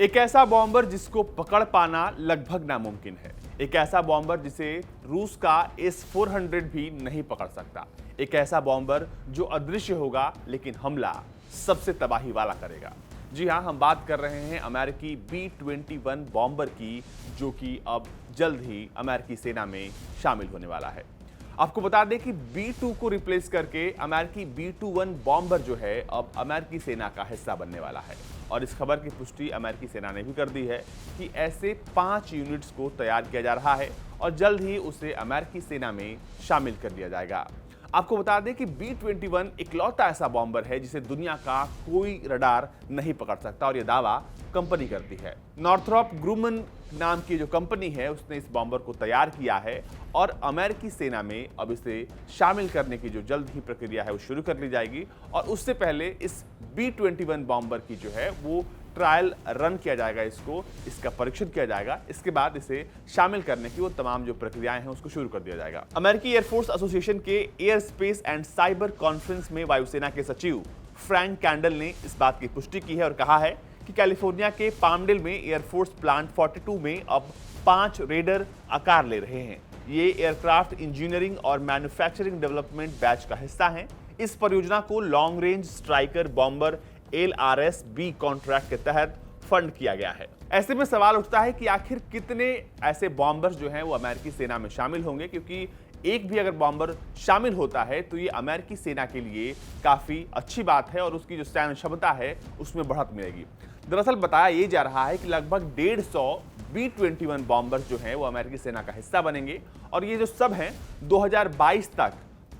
एक ऐसा बॉम्बर जिसको पकड़ पाना लगभग नामुमकिन है। एक ऐसा बॉम्बर जिसे रूस का S-400 भी नहीं पकड़ सकता। एक ऐसा बॉम्बर जो अदृश्य होगा लेकिन हमला सबसे तबाही वाला करेगा। जी हां, हम बात कर रहे हैं अमेरिकी B-21 बॉम्बर की, जो कि अब जल्द ही अमेरिकी सेना में शामिल होने वाला है। आपको बता दें कि B-2 को रिप्लेस करके अमेरिकी B-21 बॉम्बर जो है अब अमेरिकी सेना का हिस्सा बनने वाला है। और इस खबर की पुष्टि अमेरिकी सेना ने भी कर दी है कि ऐसे 5 यूनिट्स को तैयार किया जा रहा है और जल्द ही उसे अमेरिकी सेना में शामिल कर लिया जाएगा। आपको बता दें कि B-21 इकलौता ऐसा बॉम्बर है जिसे दुनिया का कोई रडार नहीं पकड़ सकता और यह दावा कंपनी करती है। नॉर्थरॉप ग्रुमन नाम की जो कंपनी है उसने इस बॉम्बर को तैयार किया है और अमेरिकी सेना में अब इसे शामिल करने की जो जल्द ही प्रक्रिया है वो शुरू कर ली जाएगी। और उससे पहले इस B-21 बॉम्बर की जो है वो ट्रायल रन किया जाएगा, इसका परीक्षण किया जाएगा। इसके बाद इसे शामिल करने की वो तमाम जो प्रक्रियाएं हैं उसको शुरू कर दिया जाएगा। अमेरिकी एयरफोर्स एसोसिएशन के air space and cyber conference में वायुसेना के सचिव फ्रैंक कैंडल ने इस बात की पुष्टि की है और कहा है कि कैलिफोर्निया के पामडेल में एयरफोर्स प्लांट 42 में अब 5 रेडर आकार ले रहे हैं। ये एयरक्राफ्ट इंजीनियरिंग और मैन्युफैक्चरिंग डेवलपमेंट बैच का हिस्सा हैं। इस परियोजना को long range striker bomber LRS-B contract के तहत फंड किया गया है। ऐसे में सवाल उठता है कि आखिर कितने ऐसे बॉम्बर्स जो हैं वो अमेरिकी सेना में शामिल होंगे, क्योंकि एक भी अगर बॉम्बर शामिल होता है तो ये अमेरिकी सेना के लिए काफी अच्छी बात है और उसकी जो सैन्य क्षमता है उसमें बढ़त मिलेगी। दरअसल बताया ये जा रहा है कि लगभग 150 B-21 बॉम्बर्स जो हैं वो अमेरिकी सेना का हिस्सा बनेंगे और ये जो सब हैं 2022 तक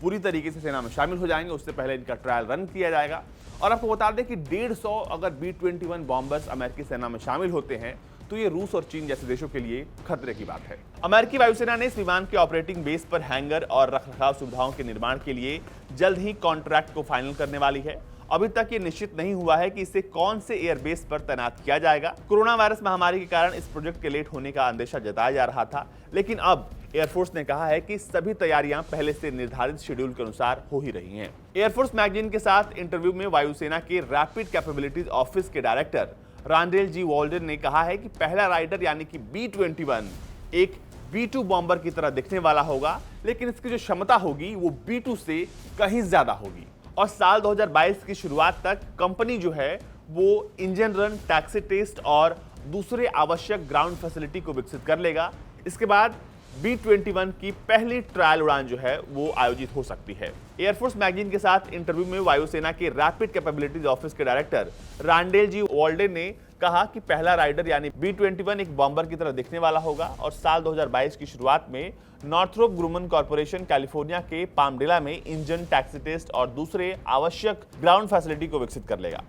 पूरी तरीके से सेना में शामिल हो जाएंगे। उससे पहले इनका ट्रायल रन किया जाएगा। और आपको बता दें कि 150 अगर B-21 बॉम्बर्स अमेरिकी सेना में शामिल होते हैं तो ये रूस और चीन जैसे देशों के लिए खतरे की बात है। अमेरिकी वायुसेना ने इस विमान के ऑपरेटिंग बेस पर हैंगर और रखरखाव सुविधाओं के निर्माण के लिए जल्द ही कॉन्ट्रैक्ट को फाइनल करने वाली है। अभी तक ये निश्चित नहीं हुआ है कि इसे कौन से एयरबेस पर तैनात किया जाएगा। कोरोना वायरस महामारी के कारण इस प्रोजेक्ट के लेट होने का अंदेशा जताया जा रहा था, लेकिन अब एयरफोर्स ने कहा है कि सभी तैयारियां पहले से निर्धारित शेड्यूल के अनुसार हो ही रही हैं। एयरफोर्स मैगजीन के साथ इंटरव्यू में वायुसेना के रैपिड कैपेबिलिटीज ऑफिस के डायरेक्टर रांडेल जी वॉल्डन ने कहा है कि पहला राइडर यानी कि B-21 एक B-2 बॉम्बर की तरह दिखने वाला होगा, लेकिन इसकी जो क्षमता होगी वो B-2 से कहीं ज्यादा होगी। और साल 2022 की शुरुआत तक कंपनी जो है वो इंजन रन, टैक्सी टेस्ट और दूसरे आवश्यक ग्राउंड फैसिलिटी को विकसित कर लेगा। इसके बाद B-21 की पहली ट्रायल उड़ान जो है वो आयोजित हो सकती है। एयरफोर्स मैगजीन के साथ इंटरव्यू में वायुसेना के रैपिड कैपेबिलिटीज ऑफिस के डायरेक्टर रांडेल जी वॉल्डन ने कहा कि पहला राइडर यानी B-21 एक बॉम्बर की तरह दिखने वाला होगा और साल 2022 की शुरुआत में नॉर्थरोप ग्रुमन कॉर्पोरेशन कैलिफोर्निया के पामडेला में इंजन, टैक्सी टेस्ट और दूसरे आवश्यक ग्राउंड फैसिलिटी को विकसित कर लेगा,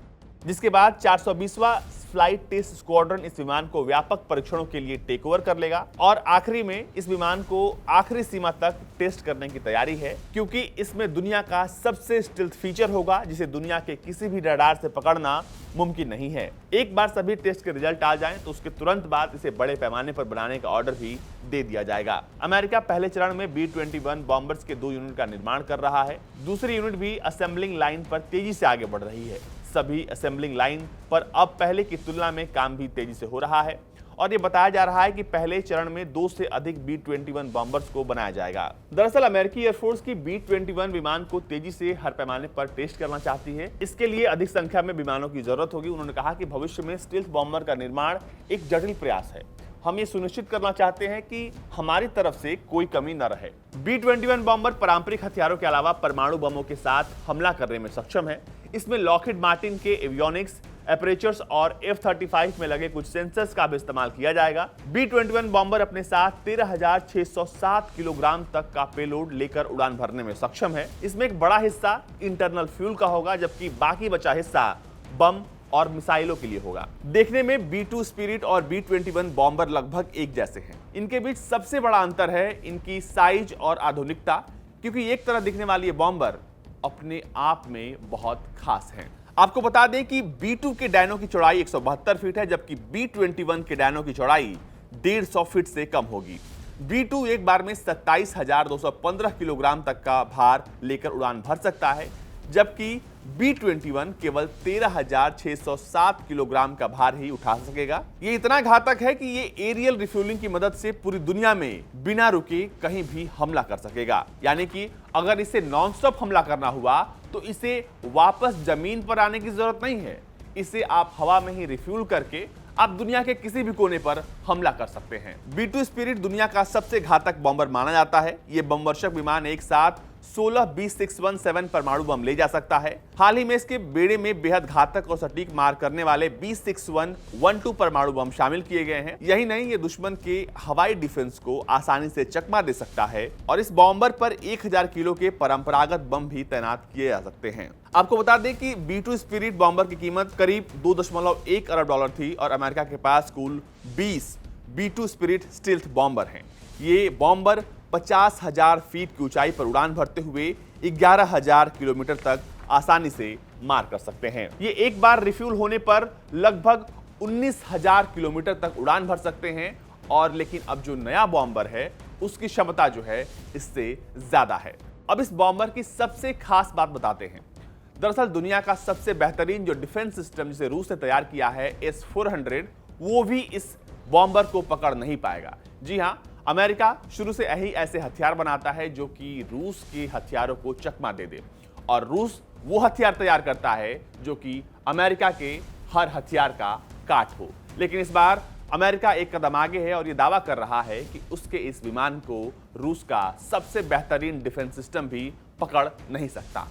जिसके बाद 420वां फ्लाइट टेस्ट स्क्वाड्रन इस विमान को व्यापक परीक्षणों के लिए टेक ओवर कर लेगा और आखिरी में इस विमान को आखिरी सीमा तक टेस्ट करने की तैयारी है, क्योंकि इसमें दुनिया का सबसे स्टिल्थ फीचर होगा जिसे दुनिया के किसी भी रडार से पकड़ना मुमकिन नहीं है। एक बार सभी टेस्ट के रिजल्ट आ जाएं तो उसके तुरंत बाद इसे बड़े पैमाने पर बनाने का ऑर्डर भी दे दिया जाएगा। अमेरिका पहले चरण में B-21 बॉम्बर्स के 2 यूनिट का निर्माण कर रहा है। दूसरी यूनिट भी असेंबलिंग लाइन पर तेजी से आगे बढ़ रही है। सभी असेंबलिंग लाइन पर अब पहले की तुलना में काम भी तेजी से हो रहा है और ये बताया जा रहा है कि पहले चरण में 2 से अधिक B-21 बॉम्बर्स को बनाया जाएगा। दरअसल अमेरिकी एयरफोर्स की B-21 विमान को तेजी से हर पैमाने पर टेस्ट करना चाहती है। इसके लिए अधिक संख्या में विमानों की जरूरत होगी। उन्होंने कहा कि भविष्य में स्टील्थ बॉम्बर का निर्माण एक जटिल प्रयास है। हम ये सुनिश्चित करना चाहते हैं कि हमारी तरफ से कोई कमी न रहे। B-21 बॉम्बर पारंपरिक हथियारों के अलावा परमाणु बमों के साथ हमला करने में सक्षम है। इसमें लॉकहीड मार्टिन के एवियोनिक्स, एपरेचर्स और F-35 में लगे कुछ सेंसर्स का भी इस्तेमाल किया जाएगा। B-21 बॉम्बर अपने साथ 13,607 किलोग्राम तक का पेलोड लेकर उड़ान भरने में सक्षम है। इसमें एक बड़ा हिस्सा इंटरनल फ्यूल का होगा, जबकि बाकी बचा हिस्सा बम और मिसाइलों के लिए होगा। देखने में B-2 स्पिरिट और B-21 बॉम्बर लगभग एक जैसे हैं। इनके बीच सबसे बड़ा अंतर है इनकी साइज और आधुनिकता, क्योंकि एक तरह दिखने वाली ये बॉम्बर अपने आप में बहुत खास हैं। आपको बता दें कि B-2 के डायनो की चौड़ाई 172 फीट है, जबकि B-21 के डायनो की चौड़ाई 150 फीट से कम होगी। B-2 एक बार में 27,215 किलोग्राम तक का भार लेकर उड़ान भर सकता है, जबकि B-21 केवल 13,607 किलोग्राम का भार ही उठा सकेगा। ये इतना घातक है कि ये एरियल रिफ्यूलिंग की मदद से पूरी दुनिया में बिना रुके कहीं भी हमला कर सकेगा। यानी कि अगर इसे नॉनस्टॉप हमला करना हुआ तो इसे वापस जमीन पर आने की जरूरत नहीं है। इसे आप हवा में ही रिफ्यूल करके आप दुनिया के किसी भी कोने पर हमला कर सकते हैं। B-2 स्पिरिट दुनिया का सबसे घातक बॉम्बर माना जाता है। ये बमवर्षक विमान एक साथ 16 B617 परमाणु बम ले जा सकता है। हाल ही में इसके बेड़े में बेहद घातक और सटीक मार करने वाले B6112 परमाणु बम शामिल किए गए हैं। यही नहीं, ये दुश्मन के हवाई डिफेंस को आसानी से चकमा दे सकता है और इस बॉम्बर पर 1000 किलो के परंपरागत बम भी तैनात किए जा सकते हैं। आपको बता दें कि B-2 स्पिरिट बॉम्बर की कीमत करीब 2.1 अरब डॉलर थी और अमेरिका के पास कुल 20 B-2 स्पिरिट स्टील्थ बॉम्बर हैं। ये बॉम्बर 50,000 फीट की ऊंचाई पर उड़ान भरते हुए 11,000 किलोमीटर तक आसानी से मार कर सकते हैं। ये एक बार रिफ्यूल होने पर लगभग 19,000 किलोमीटर तक उड़ान भर सकते हैं और लेकिन अब जो नया बॉम्बर है उसकी क्षमता जो है इससे ज्यादा है। अब इस बॉम्बर की सबसे खास बात बताते हैं। दरअसल दुनिया का सबसे बेहतरीन जो डिफेंस सिस्टम जिसे रूस ने तैयार किया है S-400, वो भी इस बॉम्बर को पकड़ नहीं पाएगा। जी हां, अमेरिका शुरू से यही ऐसे हथियार बनाता है जो कि रूस के हथियारों को चकमा दे दे और रूस वो हथियार तैयार करता है जो कि अमेरिका के हर हथियार का काट हो। लेकिन इस बार अमेरिका एक कदम आगे है और ये दावा कर रहा है कि उसके इस विमान को रूस का सबसे बेहतरीन डिफेंस सिस्टम भी पकड़ नहीं सकता।